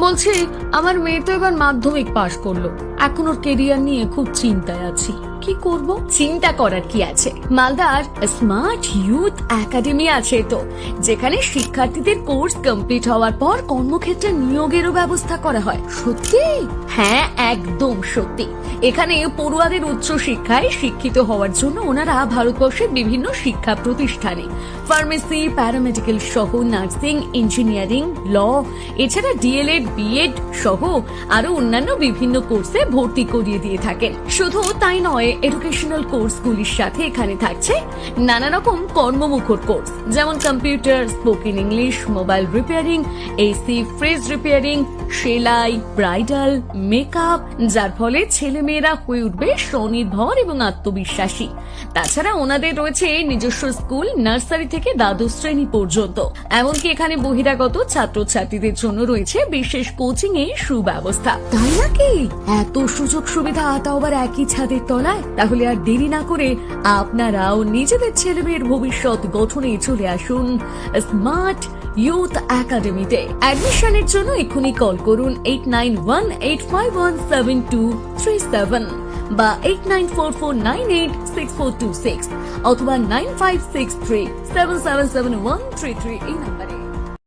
বলছি আমার মেয়ে তো এবার মাধ্যমিক পাশ করলো, এখন ওর কেরিয়ার নিয়ে খুব চিন্তায় আছি, কি করব? চিন্তা করার কি আছে, মালদার স্মার্ট ইউথ একাডেমি আছে তো, যেখানে শিক্ষার্থীদের কোর্স কমপ্লিট হওয়ার পর কর্মক্ষেত্রে নিয়োগেরও ব্যবস্থা করা হয়। সত্যি? হ্যাঁ, একদম সত্যি। এখানে পড়ুয়াদের উচ্চ শিক্ষায় শিক্ষিত হওয়ার জন্য ওনারা ভারতবর্ষের বিভিন্ন শিক্ষা প্রতিষ্ঠানে ফার্মেসি, প্যারামেডিক্যাল সহ নার্সিং, ইঞ্জিনিয়ারিং, ল, এছাড়া ডিএলএড, বিএড সহ আরো অন্যান্য বিভিন্ন কোর্সে ভর্তি করিয়ে দিয়ে থাকেন। শুধু তাই নয়, এডুকেশনাল কোর্সগুলির সাথে এখানে থাকছে নানা রকম কর্মমুখর কোর্স, যেমন computer, spoken English, mobile repairing, AC, fridge repairing, সেলাই, ব্রাইডাল, মেকআপ, যার ফলে ছেলেমেয়েরা হয়ে উঠবে স্বনির্ভর এবং আত্মবিশ্বাসী। তাছাড়া ওনাদের রয়েছে নিজস্ব স্কুল, নার্সারি থেকে দ্বাদশ শ্রেণী পর্যন্ত। এমনকি এখানে বহিরাগত ছাত্রছাত্রীদের জন্য রয়েছে বিশেষ কোচিং এর সুব্যবস্থা। তাই নাকি? এত সুযোগ সুবিধা, তাও আবার একই ছাদের তলায়? তাহলে আর দেরি না করে আপনারাও নিজেদের ছেলেমেয়ের ভবিষ্যৎ গঠনে চলে আসুন স্মার্ট ইউথ একাডেমিতে। অ্যাডমিশনের জন্য এক্ষুনি কল করুন 8918517237 বা 8944986426 অথবা 9563777133 এই নাম্বার।